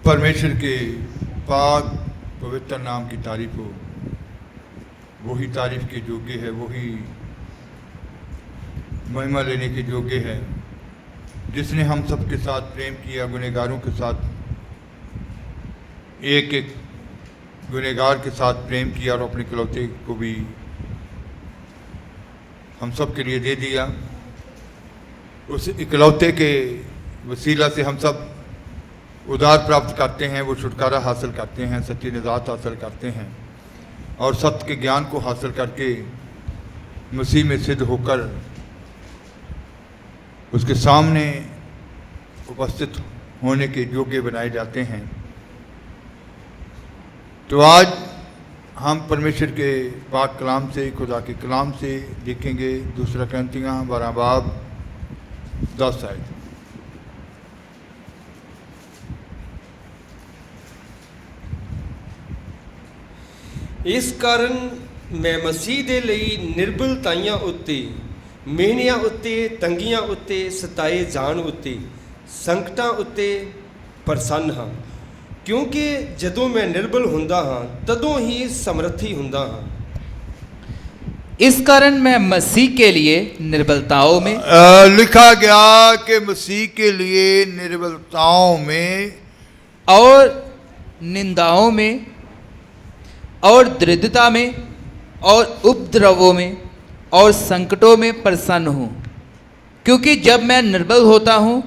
परमेश्वर के पाक पवित्र नाम की तारीफ हो। वही तारीफ के योग्य है, वही महिमा लेने के योग्य है, जिसने हम सब के साथ प्रेम किया, गुनहगारों के साथ, एक एक गुनहगार के साथ प्रेम किया और अपने इकलौते को भी हम सब के लिए दे दिया। उस इकलौते के वसीला से हम सब उद्धार प्राप्त करते हैं, वो छुटकारा हासिल करते हैं, सच्ची निजात हासिल करते हैं और सत्य के ज्ञान को हासिल करके मसीह में सिद्ध होकर उसके सामने उपस्थित होने के योग्य बनाए जाते हैं। तो आज हम परमेश्वर के पाक कलाम से, खुदा के कलाम से देखेंगे 2 कुरिन्थियों 12 बाब 10 आयत। इस कारण मैं मसीह दे लई निर्बलताइयां उत्ते, मेहनियां उत्ते, तंगियां उत्ते, सताए जाण उत्ते, संकटां उत्ते प्रसन्न हाँ, क्योंकि जदों मैं निर्बल हुंदा हाँ तदों ही समर्थी हुंदा हाँ। इस कारण मैं मसीह के लिए निर्बलताओं में लिखा गया कि मसीह के लिए निर्बलताओं में और निंदाओं में और दृढ़ता में और उपद्रवों में और संकटों में प्रसन्न हूँ, क्योंकि जब मैं निर्बल होता हूँ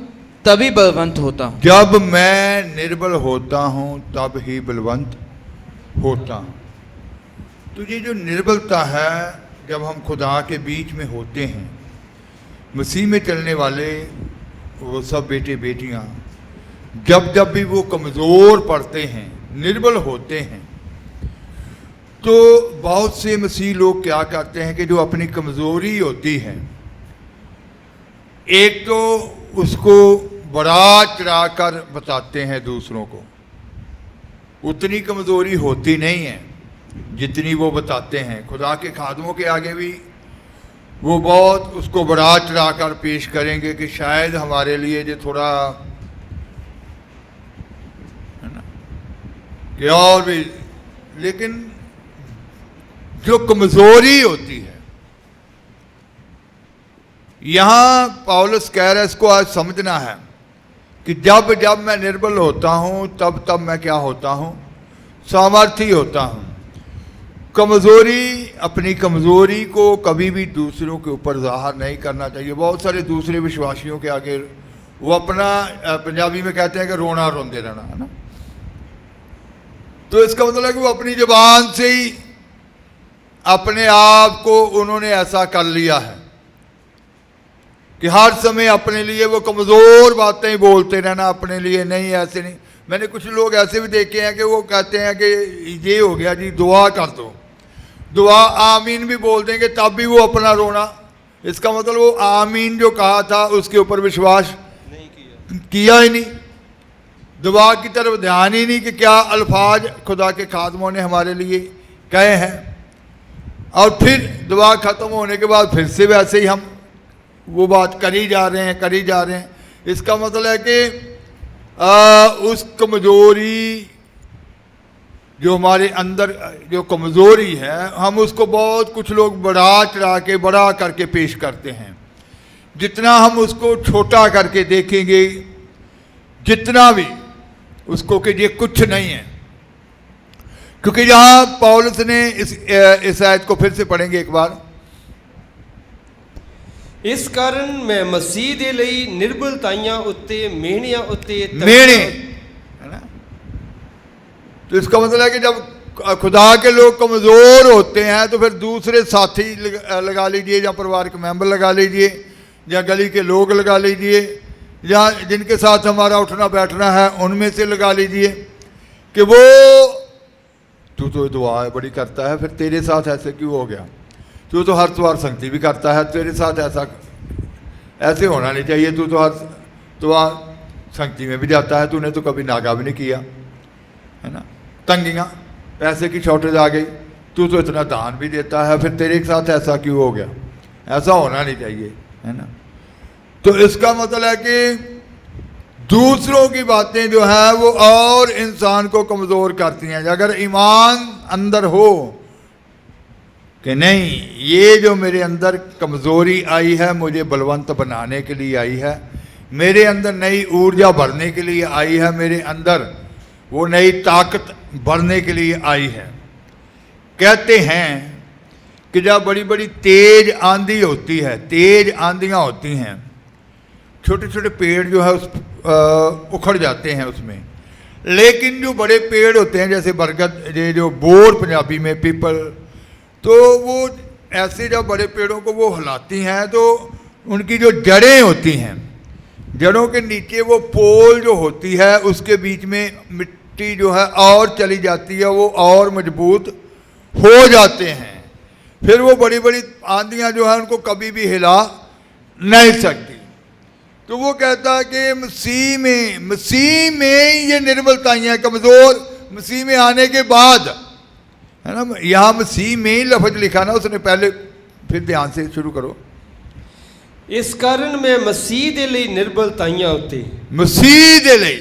तभी बलवंत होता हूँ। जब मैं निर्बल होता हूँ तब ही बलवंत होता हूँ। तो ये जो निर्बलता है, जब हम खुदा के बीच में होते हैं, मसीह में चलने वाले वो सब बेटे बेटियाँ, जब जब भी वो कमज़ोर पड़ते हैं, निर्बल होते हैं, तो बहुत से मसीह लोग क्या करते हैं कि जो अपनी कमज़ोरी होती है, एक तो उसको बढ़ा चढ़ा कर बताते हैं दूसरों को। उतनी कमज़ोरी होती नहीं है जितनी वो बताते हैं। खुदा के खादमों के आगे भी वो बहुत उसको बढ़ा चढ़ा कर पेश करेंगे कि शायद हमारे लिए जो थोड़ा है ना कि और भी, लेकिन जो कमज़ोरी होती है, यहाँ पौलुस कह रहा है, इसको आज समझना है कि जब जब मैं निर्बल होता हूँ तब तब मैं क्या होता हूँ, सामर्थी होता हूँ। कमज़ोरी, अपनी कमज़ोरी को कभी भी दूसरों के ऊपर ज़ाहिर नहीं करना चाहिए। बहुत सारे दूसरे विश्वासियों के आगे वो अपना, पंजाबी में कहते हैं कि रोना रोंदे रहना, है ना। तो इसका मतलब है कि वो अपनी ज़बान से ही अपने आप को उन्होंने ऐसा कर लिया है कि हर समय अपने लिए वो कमज़ोर बातें ही बोलते रहना, अपने लिए नहीं, ऐसे नहीं। मैंने कुछ लोग ऐसे भी देखे हैं कि वो कहते हैं कि ये हो गया जी, दुआ कर दो, दुआ आमीन भी बोल देंगे तब भी वो अपना रोना। इसका मतलब वो आमीन जो कहा था उसके ऊपर विश्वास नहीं किया ही नहीं, दुआ की तरफ ध्यान ही नहीं कि क्या अल्फाज खुदा के खादमों ने हमारे लिए कहे हैं। और फिर दुआ ख़त्म होने के बाद फिर से वैसे ही हम वो बात करी जा रहे हैं। इसका मतलब है कि उस कमज़ोरी जो हमारे अंदर जो कमज़ोरी है, हम उसको बहुत कुछ लोग बढ़ा चढ़ा के, बड़ा करके पेश करते हैं। जितना हम उसको छोटा करके देखेंगे, जितना भी उसको कि ये कुछ नहीं है, क्योंकि यहाँ पौलुस ने इस आयत को फिर से पढ़ेंगे एक बार। इस कारण मैं मसीह दे लई निर्बलताइयां उत्ते, मेहनियां उत्ते, मेहने, है ना। तो इसका मतलब है कि जब खुदा के लोग कमज़ोर होते हैं तो फिर दूसरे साथी लगा लीजिए, या परिवार के मेंबर लगा लीजिए, या गली के लोग लगा लीजिए, या जिनके साथ हमारा उठना बैठना है उनमें से लगा लीजिए कि वो तू तो दुआ बड़ी करता है, फिर तेरे साथ ऐसे क्यों हो गया, तू तो हर त्योहार संगति भी करता है, तेरे साथ ऐसे होना नहीं चाहिए, तू तो हर त्योहार संगति में भी जाता है, तूने तो कभी नागा भी नहीं किया, है ना। तंगियाँ, पैसे की शॉर्टेज आ गई, तू तो इतना दान भी देता है, फिर तेरे साथ ऐसा क्यों हो गया, ऐसा होना नहीं चाहिए, है ना। तो इसका मतलब है कि दूसरों की बातें जो है वो और इंसान को कमज़ोर करती हैं। अगर ईमान अंदर हो कि नहीं, ये जो मेरे अंदर कमज़ोरी आई है मुझे बलवंत बनाने के लिए आई है, मेरे अंदर नई ऊर्जा भरने के लिए आई है, मेरे अंदर वो नई ताकत भरने के लिए आई है। कहते हैं कि जब बड़ी बड़ी तेज आंधी होती है, तेज आंधियाँ होती हैं, छोटे छोटे पेड़ जो है उस उखड़ जाते हैं उसमें, लेकिन जो बड़े पेड़ होते हैं जैसे बरगद, ये जो बोर पंजाबी में पीपल, तो वो ऐसे जब बड़े पेड़ों को वो हिलाती हैं तो उनकी जो जड़ें होती हैं, जड़ों के नीचे वो पोल जो होती है उसके बीच में मिट्टी जो है और चली जाती है, वो और मजबूत हो जाते हैं। फिर वो बड़ी बड़ी आंधियाँ जो है उनको कभी भी हिला नहीं सकती। तो वो कहता है कि मसीह में ये निर्बलताएं, कमज़ोर मसीह में आने के बाद, है ना, यहाँ मसीह में ही लफ्ज़ लिखा ना उसने पहले, फिर ध्यान से शुरू करो। इस कारण मैं मसीह दे लई निर्बलताइयां उत्ते, मसीह दे लई,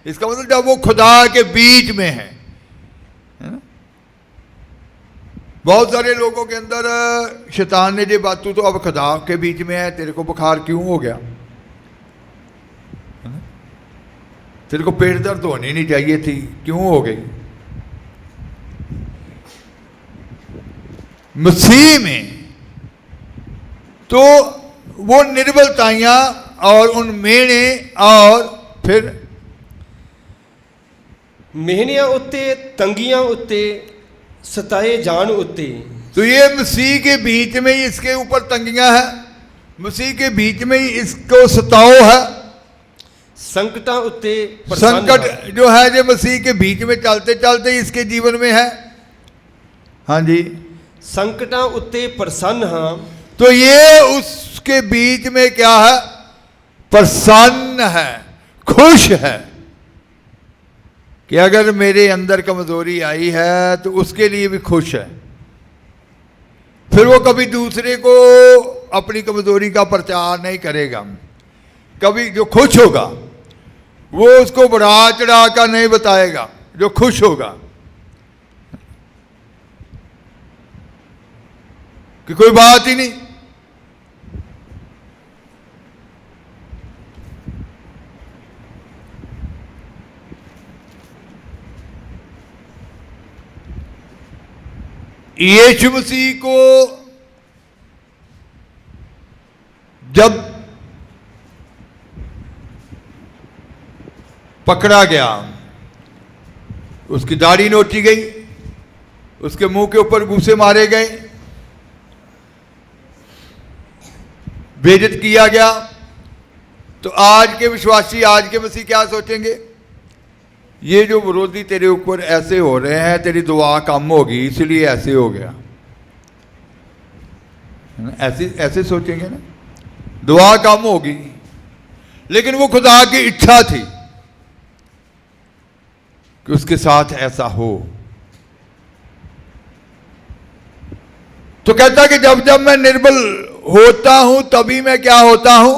इसका मतलब जब वो खुदा के बीच में है ना। बहुत सारे लोगों के अंदर शैतान ने जो बात, तू तो अब खुदा के बीच में है, तेरे को बुखार क्यों हो गया, तेरे को पेट दर्द होनी नहीं चाहिए थी, क्यों हो गई। मसीह में तो वो निर्बलताइयां और उन मेणे और फिर मेहनियां उत्ते, तंगियां उत्ते, सताए जान उत्ते। तो ये मसीह के बीच में ही इसके ऊपर तंगियां हैं, मसीह के बीच में ही इसको सताओ है, संकटां उत्ते, संकट जो है जो मसीह के बीच में चलते चलते इसके जीवन में है। हाँ जी, संकटां उत्ते प्रसन्न हाँ। तो ये उसके बीच में क्या है, प्रसन्न है, खुश है कि अगर मेरे अंदर कमजोरी आई है तो उसके लिए भी खुश है। फिर वो कभी दूसरे को अपनी कमजोरी का प्रचार नहीं करेगा, कभी जो खुश होगा वो उसको बढ़ा चढ़ा कर नहीं बताएगा, जो खुश होगा कि कोई बात ही नहीं। यीशु मसीह को जब पकड़ा गया, उसकी दाढ़ी नोची गई, उसके मुंह के ऊपर घूंसे मारे गए, बेइज्जत किया गया, तो आज के विश्वासी, आज के मसीह क्या सोचेंगे, ये जो विरोधी तेरे ऊपर ऐसे हो रहे हैं, तेरी दुआ कम होगी इसलिए ऐसे हो गया, ऐसे ऐसे सोचेंगे ना, दुआ कम होगी। लेकिन वो खुदा की इच्छा थी कि उसके साथ ऐसा हो। तो कहता कि जब जब मैं निर्बल होता हूं तभी मैं क्या होता हूं,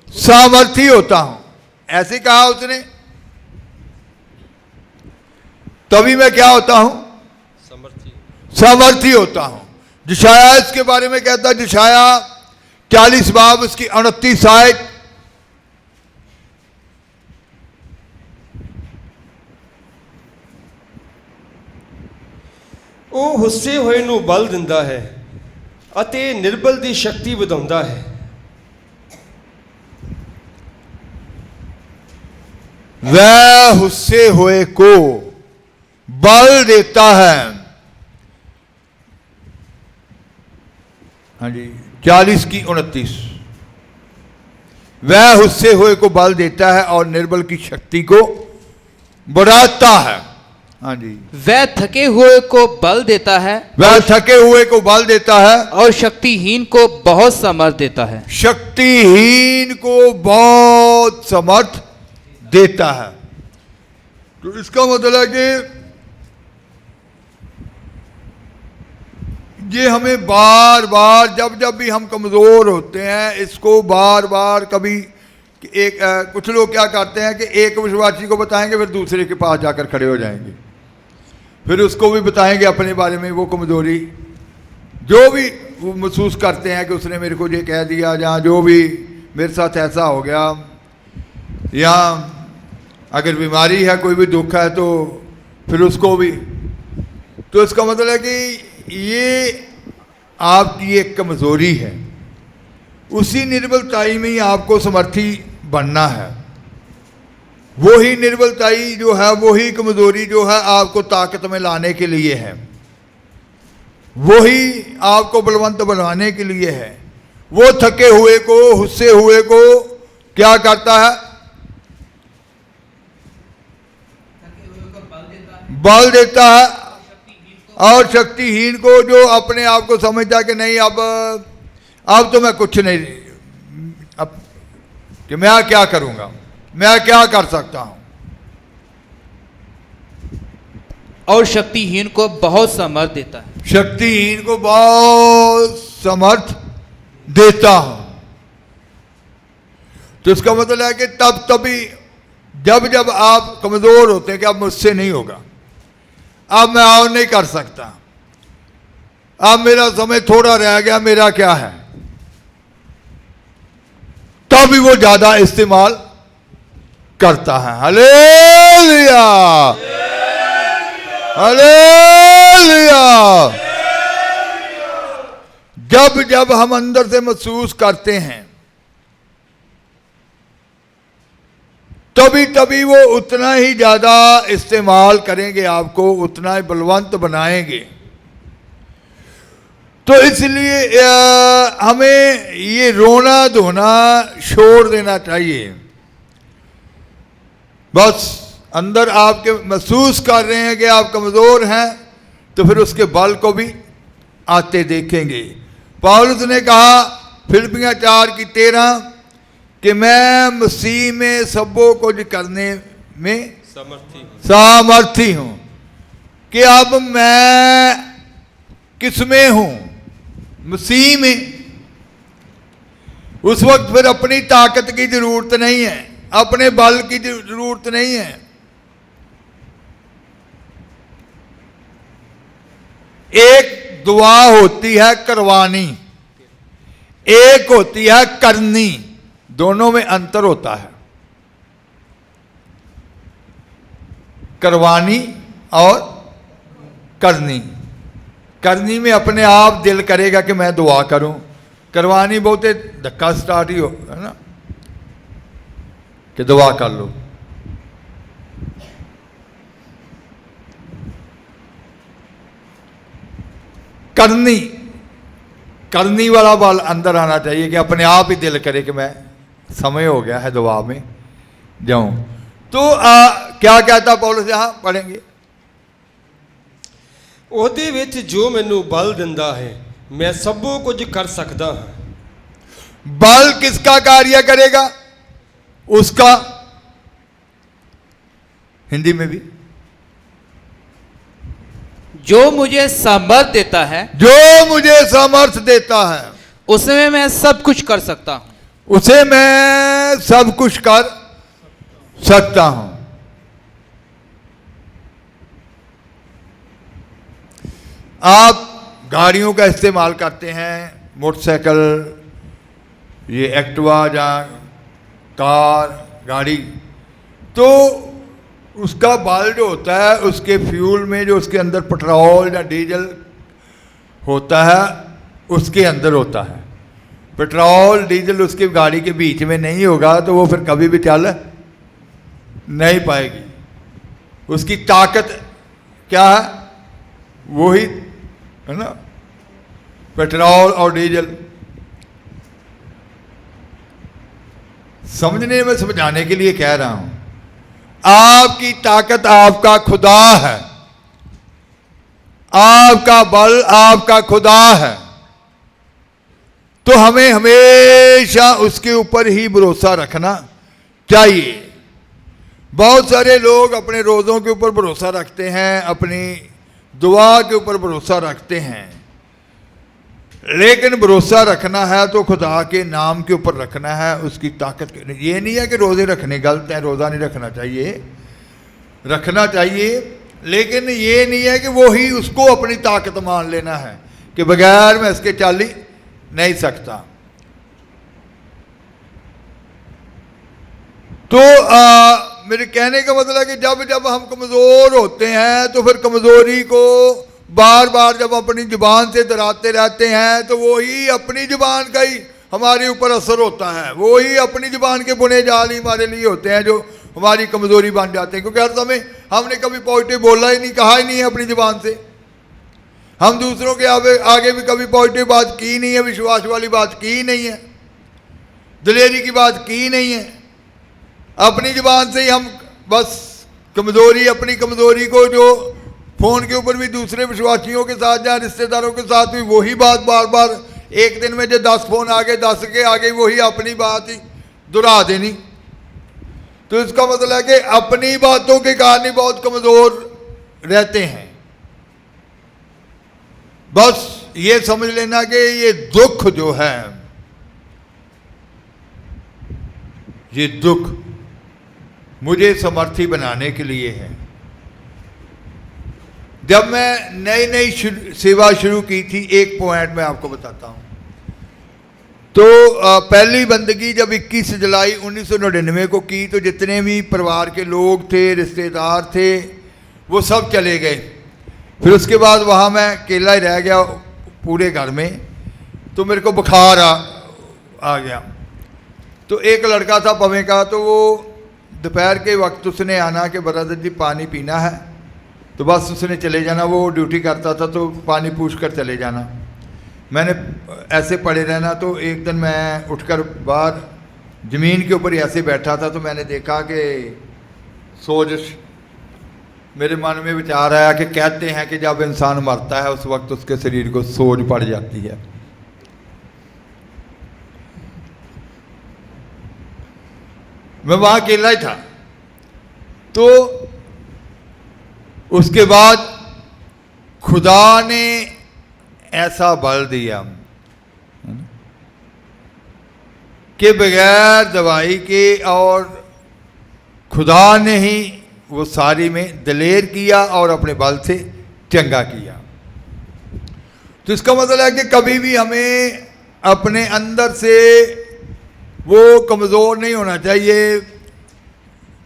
सामर्थी होता हूं। ऐसे कहा उसने, तभी मैं क्या होता हूं, सामर्थी होता हूं। यशायाह इसके बारे में कहता है, यशायाह 40 बाब उसकी 29 आयत, ਉਹ ਹੁੱਸੇ ਹੋਏ ਨੂੰ ਬਲ ਦਿੰਦਾ ਹੈ ਅਤੇ ਨਿਰਬਲ ਦੀ ਸ਼ਕਤੀ ਵਧਾਉਂਦਾ ਹੈ। वह हुस्से हुए को बल देता है। हाँ जी, 40 की 29, वह हुस्से हुए को बल देता है और निर्बल की शक्ति को बढ़ाता है। हाँ जी, वह थके हुए को बल देता है, वह थके हुए को बल देता है और शक्तिहीन को बहुत समर्थ देता है। शक्तिहीन को बहुत समर्थ देता है। तो इसका मतलब है कि ये हमें बार बार जब जब भी हम कमज़ोर होते हैं, इसको बार बार कभी कि कुछ लोग क्या करते हैं कि एक विश्वासी को बताएंगे फिर दूसरे के पास जाकर खड़े हो जाएंगे, फिर उसको भी बताएंगे अपने बारे में वो कमज़ोरी जो भी वो महसूस करते हैं कि उसने मेरे को ये कह दिया, जहाँ जो भी मेरे साथ ऐसा हो गया, या अगर बीमारी है कोई भी दुख है तो फिर उसको भी। तो इसका मतलब है कि ये आपकी एक कमज़ोरी है, उसी निर्बलताई में ही आपको समर्थी बनना है। वही निर्बलताई जो है, वही कमज़ोरी जो है आपको ताकत में लाने के लिए है, वही आपको बलवंत बनवाने के लिए है। वो थके हुए को, हुस्से हुए को क्या करता है? बल देता है। और शक्तिहीन को, जो अपने आप को समझता कि नहीं अब तो मैं कुछ नहीं, अब कि मैं क्या करूंगा, मैं क्या कर सकता हूं। और शक्तिहीन को बहुत समर्थ देता है। शक्तिहीन को बहुत समर्थ देता हूं। तो इसका मतलब है कि तभी जब आप कमजोर होते हैं कि अब मुझसे नहीं होगा, अब मैं और नहीं कर सकता, अब मेरा समय थोड़ा रह गया, मेरा क्या है, तभी वो ज्यादा इस्तेमाल करता है। Hallelujah, hallelujah. जब हम अंदर से महसूस करते हैं तभी वो उतना ही ज्यादा इस्तेमाल करेंगे, आपको उतना ही बलवंत बनाएंगे। तो इसलिए हमें ये रोना धोना छोड़ देना चाहिए। बस अंदर आपके महसूस कर रहे हैं कि आप कमज़ोर हैं, तो फिर उसके बल को भी आते देखेंगे। पौलुस ने कहा फिलिप्पियों 4:13 कि मैं मसीह में सबो कुछ करने में सामर्थी हूं। कि अब मैं किस में हूं? मसीह में। उस वक्त फिर अपनी ताकत की जरूरत नहीं है, अपने बल की जरूरत नहीं है। एक दुआ होती है करवानी, एक होती है करनी, दोनों में अंतर होता है। करवानी और करनी। करनी में अपने आप दिल करेगा कि मैं दुआ करूं, करवानी बहुत धक्का स्टार्ट ही हो, है ना, कि दुआ कर लो। करनी वाला बल अंदर आना चाहिए कि अपने आप ही दिल करे कि मैं समय हो गया है दुआ में जाऊं। तो क्या कहता पौलुस, यहां पढ़ेंगे, ਉਹਦੇ ਵਿੱਚ ਜੋ ਮੈਨੂੰ ਬਲ ਦਿੰਦਾ ਹੈ मैं सबो कुछ कर सकता हूं। बल किसका कार्य करेगा? उसका। हिंदी में भी, जो मुझे सामर्थ देता है, जो मुझे सामर्थ देता है, उसमें मैं सब कुछ कर सकता हूं, उसे मैं सब कुछ कर सकता हूं। आप गाड़ियों का इस्तेमाल करते हैं, मोटरसाइकिल, ये एक्टिवा या कार गाड़ी, तो उसका बल जो होता है उसके फ्यूल में, जो उसके अंदर पेट्रोल या डीजल होता है उसके अंदर होता है। पेट्रोल डीजल उसकी गाड़ी के बीच में नहीं होगा तो वो फिर कभी भी चल नहीं पाएगी। उसकी ताकत क्या है? वही है ना, पेट्रोल और डीजल। समझने में समझाने के लिए कह रहा हूं। आपकी ताकत आपका खुदा है, आपका बल आपका खुदा है, तो हमें हमेशा उसके ऊपर ही भरोसा रखना चाहिए। बहुत सारे लोग अपने रोज़ों के ऊपर भरोसा रखते हैं, अपनी दुआ के ऊपर भरोसा रखते हैं, लेकिन भरोसा रखना है तो खुदा के नाम के ऊपर रखना है, उसकी ताकत के। ये नहीं है कि रोज़े रखने गलत है, रोज़ा नहीं रखना चाहिए, रखना चाहिए, लेकिन ये नहीं है कि वो ही उसको अपनी ताकत मान लेना है कि बगैर मैं इसके चल ही नहीं सकता। तो मेरे कहने का मतलब है कि जब जब हम कमज़ोर होते हैं तो फिर कमज़ोरी को बार बार जब अपनी ज़ुबान से दोहराते रहते हैं तो वो ही अपनी ज़ुबान का ही हमारे ऊपर असर होता है, वो ही अपनी ज़ुबान के बुने जाल ही हमारे लिए होते हैं जो हमारी कमज़ोरी बन जाते हैं। क्योंकि हर समय हमने कभी पॉजिटिव बोला ही नहीं, कहा ही नहीं है अपनी ज़ुबान से, हम दूसरों के आगे भी कभी पॉजिटिव बात की नहीं है, विश्वास वाली बात की नहीं है, दिलेरी की बात की नहीं है। अपनी ज़ुबान से ही हम बस कमज़ोरी, अपनी कमज़ोरी को जो फ़ोन के ऊपर भी दूसरे विश्वासियों के साथ या रिश्तेदारों के साथ भी वही बात बार बार, एक दिन में जो 10 फ़ोन आ गए 10 के आगे वही अपनी बात ही दोहरा देनी, तो इसका मतलब है कि अपनी बातों के कारण ही बहुत कमज़ोर रहते हैं। बस ये समझ लेना कि ये दुख जो है, ये दुख मुझे समर्थी बनाने के लिए है। जब मैं नई नई सेवा शुरू की थी, एक पॉइंट मैं आपको बताता हूँ। तो पहली बंदगी जब 21 जुलाई 1999 को की तो जितने भी परिवार के लोग थे, रिश्तेदार थे, वो सब चले गए। फिर उसके बाद वहाँ मैं अकेला ही रह गया पूरे घर में। तो मेरे को बुखार आ गया। तो एक लड़का था पवे का, तो वो दोपहर के वक्त उसने आना कि ब्रदर जी पानी पीना है, तो बस उसने चले जाना। वो ड्यूटी करता था तो पानी पूछ कर चले जाना। मैंने ऐसे पड़े रहना। तो एक दिन मैं उठकर बाहर ज़मीन के ऊपर ऐसे बैठा था, तो मैंने देखा कि सोजिश, मेरे मन में विचार आया कि कहते हैं कि जब इंसान मरता है उस वक्त उसके शरीर को सोज पड़ जाती है। मैं वहाँ अकेला ही था। तो उसके बाद खुदा ने ऐसा बल दिया कि बगैर दवाई के, और खुदा ने ही वो सारी में दिलेर किया और अपने बल से चंगा किया। तो इसका मतलब है कि कभी भी हमें अपने अंदर से वो कमज़ोर नहीं होना चाहिए।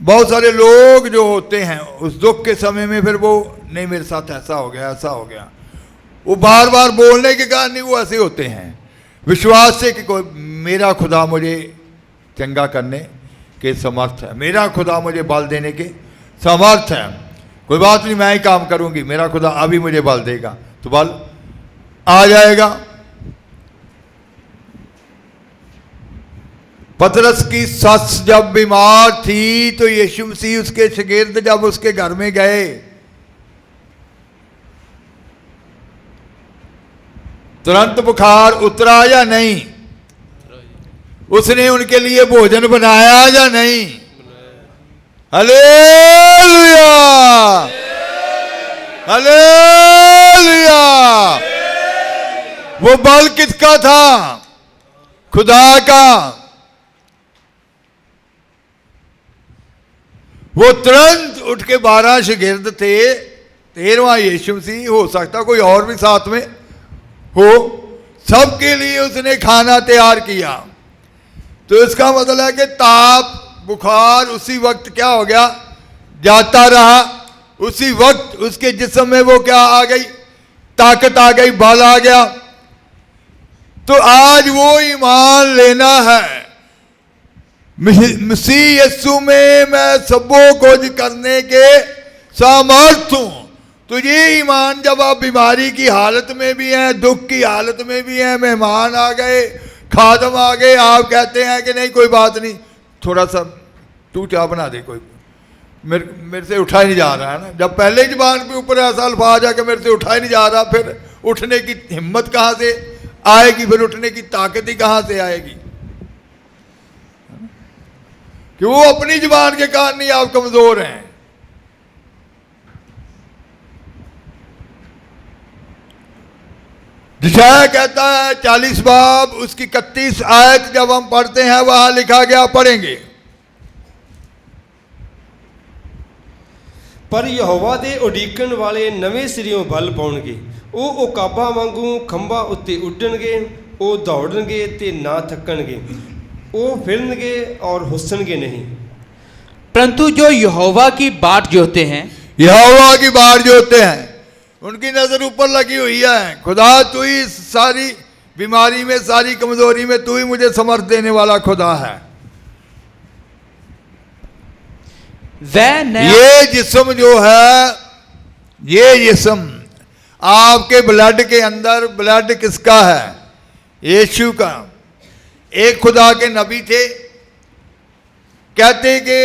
बहुत सारे लोग जो होते हैं उस दुख के समय में फिर वो नहीं, मेरे साथ ऐसा हो गया, ऐसा हो गया, वो बार बार बोलने के कारण नहीं वो ऐसे होते हैं, विश्वास से कि कोई मेरा खुदा मुझे चंगा करने के समर्थ है, मेरा खुदा मुझे बल देने के समर्थ है, कोई बात नहीं, मैं ही काम करूंगी, मेरा खुदा अभी मुझे बल देगा, तो बल आ जाएगा। पतरस की सस जब बीमार थी तो यीशु मसीह उसके शागिर्द जब उसके घर में गए तुरंत बुखार उतरा या नहीं? उसने उनके लिए भोजन बनाया या नहीं? Hallelujah, hallelujah. वो बल किसका था? खुदा का। वो तुरंत उठ के 12 शागिर्द थे, 13वां यीशु मसीह, हो सकता कोई और भी साथ में हो, सबके लिए उसने खाना तैयार किया। तो इसका मतलब है कि ताप बुखार उसी वक्त क्या हो गया, जाता रहा। उसी वक्त उसके जिस्म में वो क्या आ गई, ताकत आ गई, बल आ गया। तो आज वो ईमान लेना है, मसीह यीशु में मैं सबो कुछ करने के सामर्थ हूं। तो ये ईमान जब आप बीमारी की हालत में भी हैं, दुख की हालत में भी हैं, मेहमान आ गए, खादम आ गए, आप कहते हैं कि नहीं कोई बात नहीं, थोड़ा सा तू चाय बना दे, कोई मेरे से उठा ही नहीं जा रहा है ना। जब पहले ही ज़बान पे ऊपर ऐसा अल्फाज आ कि मेरे से उठा ही नहीं जा रहा, फिर उठने की हिम्मत कहाँ से आएगी, फिर उठने की ताकत ही कहाँ से आएगी? कि वो अपनी ज़बान के कारण नहीं आप कमज़ोर हैं। यशायाह कहता है 40 बाब उसकी 31 आयत जब हम पढ़ते हैं वहां लिखा गया, पढ़ेंगे। पर यहोवा ਦੇ ਉਡੀਕਣ ਵਾਲੇ ਨਵੇਂ ਸਿਰਿਓਂ ਬਲ ਪਾਉਣਗੇ, ਉਹ ਉਕਾਬਾਂ ਵਾਂਗੂ ਖੰਭਾਂ ਉੱਤੇ ਉੱਡਣਗੇ, ਉਹ ਦੌੜਨਗੇ ਤੇ ਨਾ ਥੱਕਣਗੇ, ਉਹ ਫਿਰਨਗੇ और हुस्सनगे नहीं। परंतु जो यहोवा की बाट जोते हैं, यहोवा की बाट जोते हैं, उनकी नजर ऊपर लगी हुई है। खुदा तू ही सारी बीमारी में, सारी कमजोरी में तू ही मुझे समर्थ देने वाला खुदा है। वह नया ये जिस्म जो है, ये जिस्म आपके ब्लड के अंदर, ब्लड किसका है? यीशु का। एक खुदा के नबी थे, कहते कि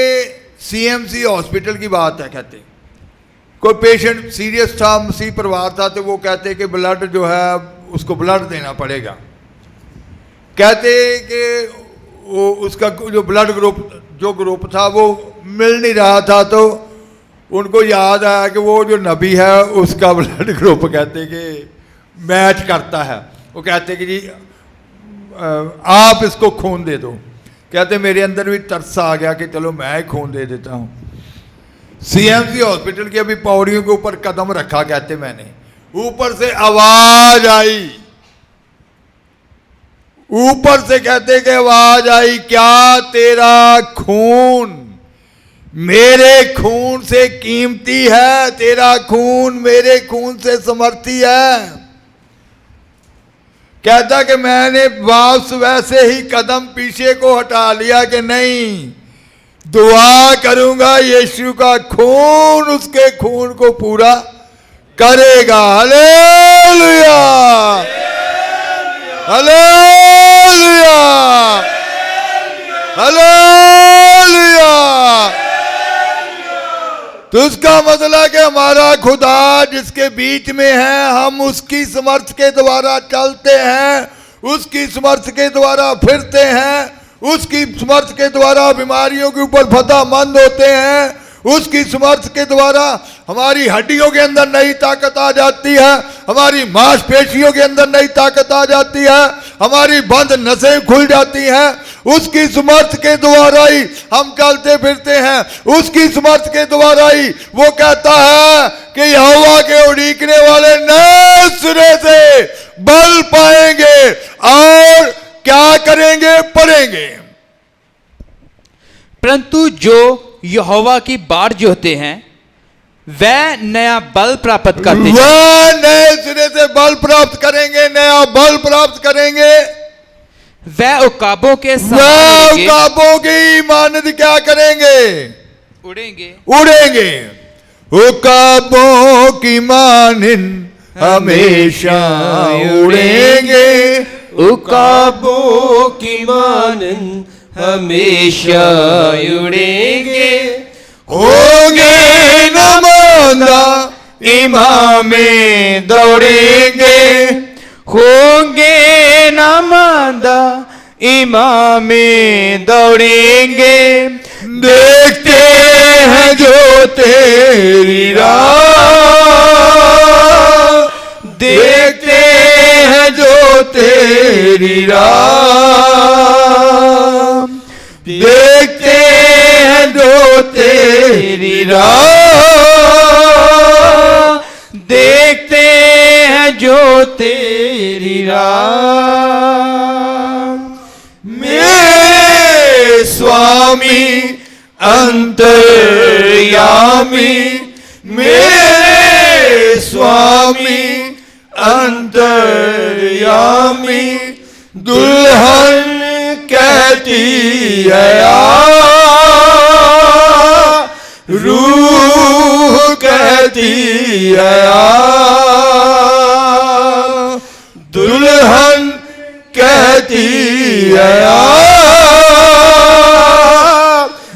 सीएमसी हॉस्पिटल की बात है, कहते कोई पेशेंट सीरियस था, मसीह परिवार था, तो वो कहते कि ब्लड जो है उसको ब्लड देना पड़ेगा। कहते कि वो उसका जो ब्लड ग्रुप था वो मिल नहीं रहा था, तो उनको याद आया कि वो जो नबी है उसका ब्लड ग्रुप कहते कि मैच करता है। वो कहते कि जी आप इसको खून दे दो। कहते मेरे अंदर भी तरस आ गया कि चलो मैं ही खून दे देता हूँ। सीएमसी हॉस्पिटल की अभी पौड़ियों के ऊपर कदम रखा, कहते मैंने, ऊपर से आवाज आई, ऊपर से कहते कि आवाज आई, क्या तेरा खून मेरे खून से कीमती है? तेरा खून मेरे खून से समर्थी है? कहता कि मैंने वापस वैसे ही कदम पीछे को हटा लिया कि नहीं, दुआ करूंगा यीशु का खून उसके खून को पूरा करेगा। Hallelujah, hallelujah, hallelujah. तो उसका मतलब है कि हमारा खुदा जिसके बीच में है, हम उसकी समर्थ के द्वारा चलते हैं, उसकी समर्थ के द्वारा फिरते हैं, उसकी समर्थ के द्वारा बीमारियों के ऊपर फतहमंद होते हैं, उसकी समर्थ के द्वारा हमारी हड्डियों के अंदर नई ताकत आ जाती है, हमारी मांसपेशियों के अंदर नई ताकत आ जाती है, हमारी बंद नसें खुल जाती हैं। उसकी समर्थ के द्वारा ही हम चलते फिरते हैं, उसकी समर्थ के द्वारा ही वो कहता है कि यहोवा के उड़ीकने वाले नए सिरे से बल पाएंगे और क्या करेंगे? पढ़ेंगे। परंतु जो यहोवा की बाट जोते हैं वह नया बल प्राप्त करते हैं। वह नए सिरे से बल प्राप्त करेंगे, नया बल प्राप्त करेंगे। वह उकाबों के वह उकाबों की मानद क्या करेंगे? उड़ेंगे, उड़ेंगे। उकाबों की मानद हमेशा उड़ेंगे, उकाबों की मानन हमेशा उड़ेंगे, होंगे नमाज़ा इमामे दौड़ेंगे, होंगे नमाज़ा इमामे दौड़ेंगे, देखते हैं जो तेरी राह, देखते हैं जो तेरी राह, देखते हैं जो तेरी राह, देखते हैं जो तेरी राह। मेरे स्वामी अंतर्यामी, मेरे स्वामी अंतर्यामी, दुल्हन कहती है आ, रूह कहती है आ, दुल्हन कहती है आ,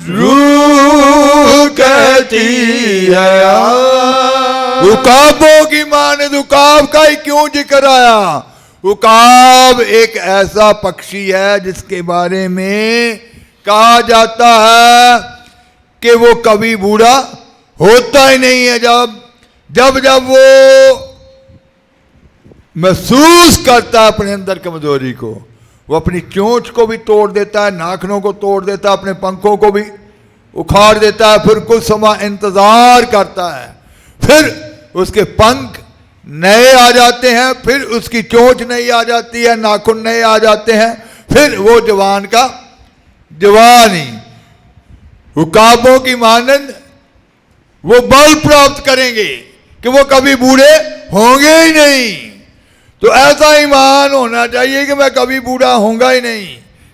रूह कहती है आ। उकाबों की माने उकाब का ही क्यों जिक्र आया? उकाब एक ऐसा पक्षी है जिसके बारे में कहा जाता है कि वो कभी बूढ़ा होता ही नहीं है। जब जब जब वो महसूस करता है अपने अंदर कमजोरी को, वो अपनी चोंच को भी तोड़ देता है, नाखनों को तोड़ देता है, अपने पंखों को भी उखाड़ देता है, फिर कुछ समय इंतजार करता है, फिर उसके पंख नए आ जाते हैं, फिर उसकी चोंच नई आ जाती है, नाखून नए आ जाते हैं, फिर वो जवान का जवान ही हुकाबों की मानंद वो बल प्राप्त करेंगे कि वो कभी बूढ़े होंगे ही नहीं। तो ऐसा ईमान होना चाहिए कि मैं कभी बूढ़ा होऊंगा ही नहीं,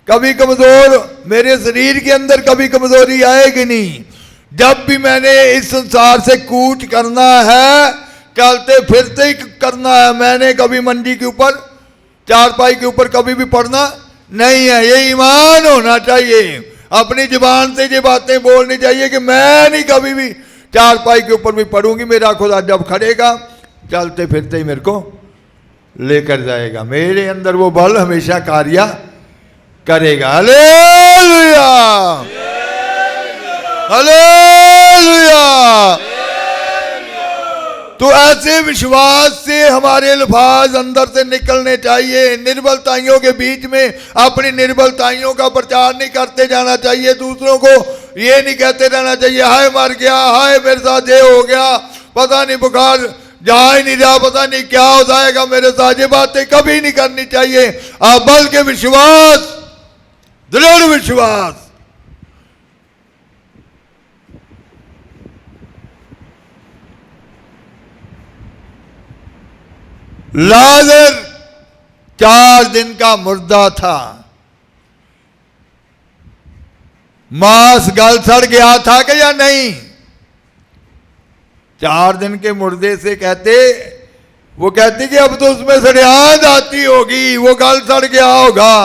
कभी कमजोर, मेरे शरीर के अंदर कभी कमजोरी आएगी नहीं। जब भी मैंने इस संसार से कूच करना है, चलते फिरते ही करना है, मैंने कभी मंडी के ऊपर, चारपाई के ऊपर कभी भी पड़ना नहीं है। ये ईमान होना चाहिए। अपनी जुबान से ये बातें बोलनी चाहिए कि मैं नहीं कभी भी चारपाई के ऊपर भी पड़ूंगी, मेरा खुदा जब खड़ेगा चलते फिरते ही मेरे को लेकर जाएगा, मेरे अंदर वो बल हमेशा कार्य करेगा। Hallelujah, hallelujah. तो ऐसे विश्वास से हमारे अल्फाज अंदर से निकलने चाहिए। निर्बलताइयों के बीच में अपनी निर्बलताइयों का प्रचार नहीं करते जाना चाहिए। दूसरों को ये नहीं कहते रहना चाहिए हाय मर गया, हाय मेरे साथ ये हो गया, पता नहीं बुखार जा ही नहीं रहा, पता नहीं क्या हो जाएगा मेरे साथ। ये बातें कभी नहीं करनी चाहिए। बल्कि विश्वास, दृढ़ विश्वास, लाजर 4 दिन का मुर्दा था, मांस गल सड़ गया था कि या नहीं? 4 दिन के मुर्दे से वो कहती कि अब तो उसमें सड़ियाद आती होगी, वो गल सड़ गया होगा,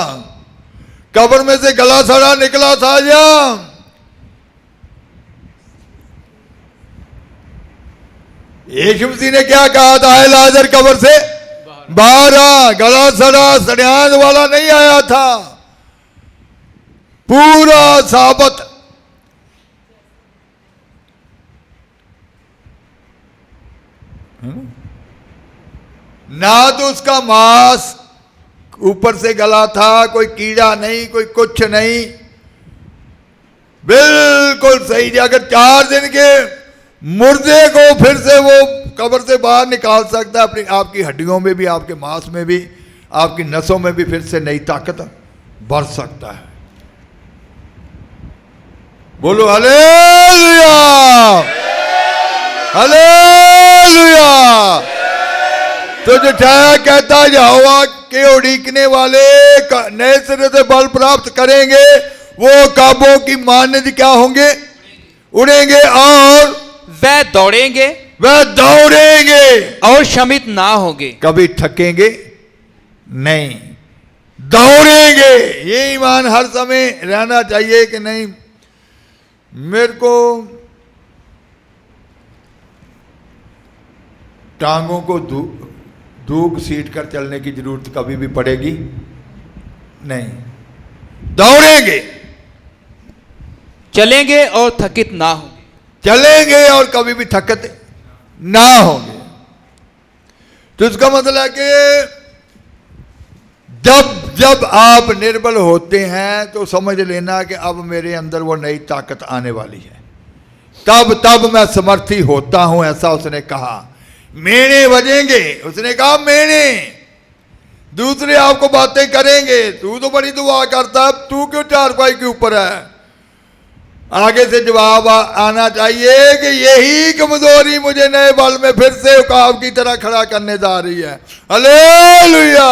कब्र में से गला सड़ा निकला था या? यीशु मसीह ने क्या कहा था? है लाजर कब्र से बाहर आ, गला सड़ा सड़ियाद वाला नहीं आया था, पूरा साबत। ना तो उसका मांस ऊपर से गला था, कोई कीड़ा नहीं, कोई कुछ नहीं, बिल्कुल सही। अगर 4 दिन के मुर्दे को फिर से वो कब्र से बाहर निकाल सकता है, अपनी आपकी हड्डियों में भी, आपके मांस में भी, आपकी नसों में भी फिर से नई ताकत भर सकता है। बोलो हालेलुया, हालेलुया। तो जो छाया कहता यहोवा के उड़ीकने वाले नए सिरे से बल प्राप्त करेंगे, वो काबों की मानद क्या होंगे? उड़ेंगे, और वह दौड़ेंगे, वह दौड़ेंगे और शमित ना होंगे, कभी थकेंगे नहीं, दौड़ेंगे। ये ईमान हर समय रहना चाहिए कि नहीं मेरे को टांगों को धूक सीट कर चलने की जरूरत कभी भी पड़ेगी नहीं, दौड़ेंगे, चलेंगे और थकित ना होंगे, चलेंगे और कभी भी थकते ना होंगे। तो इसका मतलब है कि जब जब आप निर्बल होते हैं तो समझ लेना कि अब मेरे अंदर वो नई ताकत आने वाली है, तब तब मैं समर्थी होता हूं, ऐसा उसने कहा। मेणे बजेंगे, उसने कहा मेणे, दूसरे आपको बातें करेंगे, तू तो बड़ी दुआ करता है, तू क्यों चारपाई के ऊपर है? आगे से जवाब आना चाहिए कि यही कमजोरी मुझे नए बल में फिर से उकाब की तरह खड़ा करने जा रही है। Hallelujah,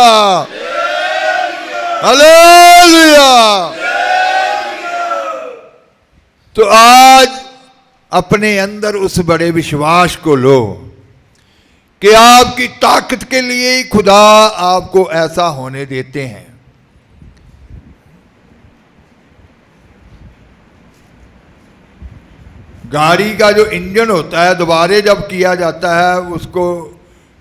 hallelujah. तो आज अपने अंदर उस बड़े विश्वास को लो कि आपकी ताकत के लिए ही खुदा आपको ऐसा होने देते हैं। गाड़ी का जो इंजन होता है दोबारे जब किया जाता है, उसको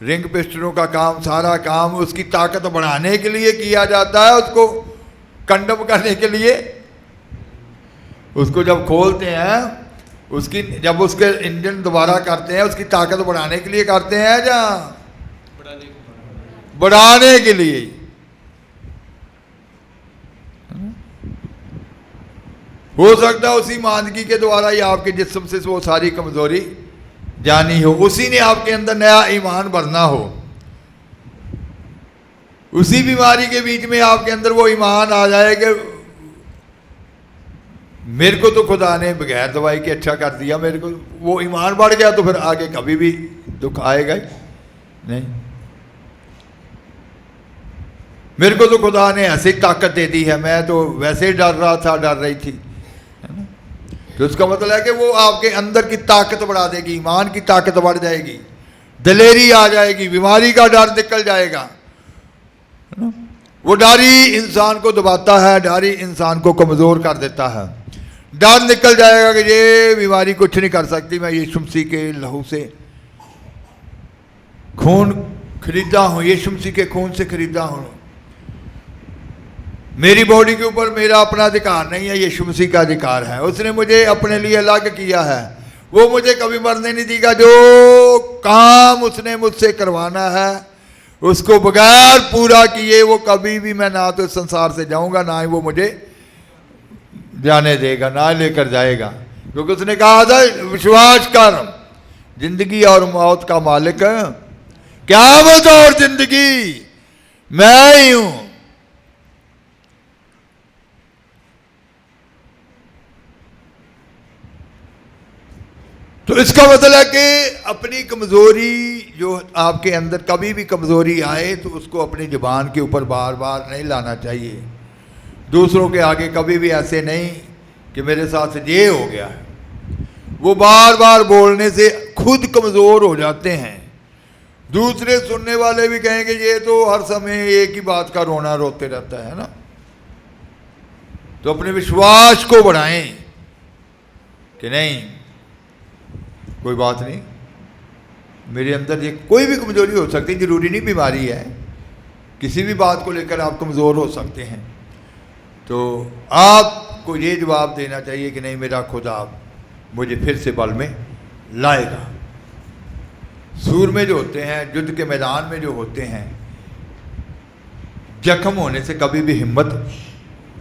रिंग पिस्टनों का काम, सारा काम उसकी ताकत बढ़ाने के लिए किया जाता है, उसको कंडम करने के लिए। उसको जब खोलते हैं, उसकी जब उसके इंजन दोबारा करते हैं, उसकी ताकत बढ़ाने के लिए करते हैं या बढ़ाने के लिए। हो सकता है उसी मांदगी के द्वारा ही आपके जिस्म से वो सारी कमजोरी जानी हो, उसी ने आपके अंदर नया ईमान भरना हो, उसी बीमारी के बीच में आपके अंदर वो ईमान आ जाए कि मेरे को तो खुदा ने बगैर दवाई के अच्छा कर दिया, मेरे को वो ईमान बढ़ गया तो फिर आगे कभी भी दुख आएगा ही नहीं। मेरे को तो खुदा ने ऐसी ताकत दे दी है, मैं तो वैसे ही डर रहा था, डर रही थी, है ना। तो उसका मतलब है कि वो आपके अंदर की ताकत बढ़ा देगी, ईमान की ताकत बढ़ जाएगी, दिलेरी आ जाएगी, बीमारी का डर निकल जाएगा, है ना। वो डर ही इंसान को दबाता है, डर ही इंसान को कमज़ोर कर देता है। डर निकल जाएगा कि ये बीमारी कुछ नहीं कर सकती, मैं यीशु मसीह के लहू से खून खरीदा हूँ, यीशु मसीह के खून से खरीदा हूँ, मेरी बॉडी के ऊपर मेरा अपना अधिकार नहीं है, यीशु मसीह का अधिकार है, उसने मुझे अपने लिए अलग किया है, वो मुझे कभी मरने नहीं देगा, जो काम उसने मुझसे करवाना है उसको बगैर पूरा किए वो कभी भी मैं ना तो इस संसार से जाऊंगा, ना ही वो मुझे जाने देगा, ना लेकर जाएगा, क्योंकि उसने कहा था विश्वास कर, जिंदगी और मौत का मालिक क़यामत और जिंदगी मैं ही हूं। तो इसका मतलब है कि अपनी कमज़ोरी जो आपके अंदर कभी भी कमज़ोरी आए तो उसको अपनी ज़ुबान के ऊपर बार बार नहीं लाना चाहिए, दूसरों के आगे कभी भी ऐसे नहीं कि मेरे साथ ये हो गया है। वो बार बार बोलने से खुद कमज़ोर हो जाते हैं, दूसरे सुनने वाले भी कहेंगे ये तो हर समय एक ही बात का रोना रोते रहता है ना। तो अपने विश्वास को बढ़ाएं कि नहीं कोई बात नहीं, मेरे अंदर ये कोई भी कमज़ोरी हो सकती है, ज़रूरी नहीं बीमारी है, किसी भी बात को लेकर आप कमज़ोर हो सकते हैं। तो आपको ये जवाब देना चाहिए कि नहीं मेरा खुदा मुझे फिर से बल में लाएगा। सूर में जो होते हैं, युद्ध के मैदान में जो होते हैं, जख्म होने से कभी भी हिम्मत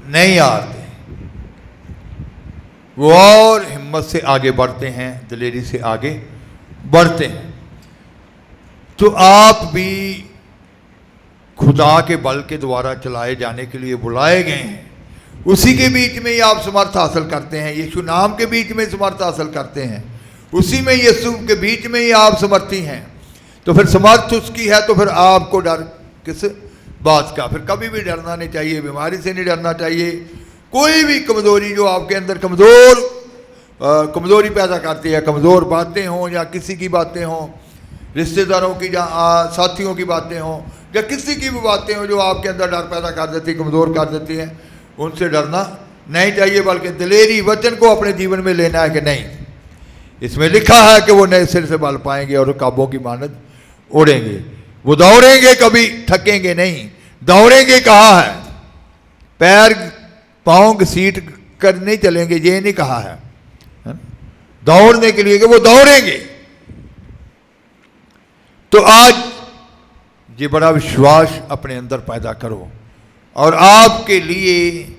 नहीं हारते, वो और हिम्मत से आगे बढ़ते हैं, दिलेरी से आगे बढ़ते हैं। तो आप भी खुदा के बल के द्वारा चलाए जाने के लिए बुलाए गए हैं, उसी के बीच में ही आप समर्थ हासिल करते हैं, यीशु नाम के बीच में समर्थ हासिल करते हैं, उसी में यीशु के बीच में ही आप समर्थी हैं। तो फिर समर्थ उसकी है, तो फिर आपको डर किस बात का, फिर कभी भी डरना नहीं चाहिए, बीमारी से नहीं डरना चाहिए, कोई भी कमज़ोरी जो आपके अंदर कमज़ोरी पैदा करती है, कमज़ोर बातें हों या किसी की बातें हों, रिश्तेदारों की या साथियों की बातें हों या किसी की भी बातें हों जो आपके अंदर डर पैदा कर देती, कमज़ोर कर देती हैं, उनसे डरना नहीं चाहिए, बल्कि दिलेरी वचन को अपने जीवन में लेना है कि नहीं इसमें लिखा है कि वो नए सिर से बल पाएंगे और काबों की मानद उड़ेंगे, वो दौड़ेंगे कभी थकेंगे नहीं। दौड़ेंगे कहा है, पैर पाँव घसीट कर नहीं चलेंगे, ये नहीं कहा है, दौड़ने के लिए कि वो दौड़ेंगे। तो आज ये बड़ा विश्वास अपने अंदर पैदा करो और आपके लिए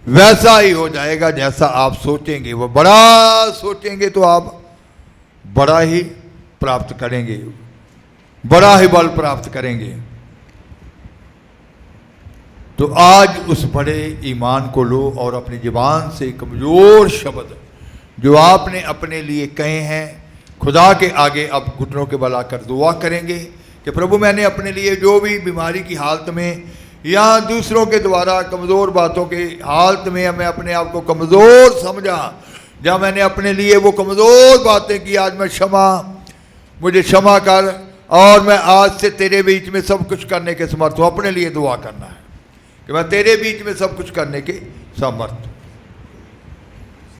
वैसा ही हो जाएगा जैसा आप सोचेंगे। वो बड़ा सोचेंगे तो आप बड़ा ही प्राप्त करेंगे, बड़ा ही बल प्राप्त करेंगे। तो आज उस बड़े ईमान को लो और अपनी ज़ुबान से कमज़ोर शब्द जो आपने अपने लिए कहे हैं खुदा के आगे अब घुटनों के बल आकर दुआ करेंगे कि प्रभु मैंने अपने लिए जो भी बीमारी की हालत में या दूसरों के द्वारा कमज़ोर बातों के हालत में मैं अपने आप को कमज़ोर समझा, जब मैंने अपने लिए वो कमज़ोर बातें की, आज मैं मुझे क्षमा कर और मैं आज से तेरे बीच में सब कुछ करने के समर्थ हूँ। अपने लिए दुआ करना है कि मैं तेरे बीच में सब कुछ करने के समर्थ हूँ।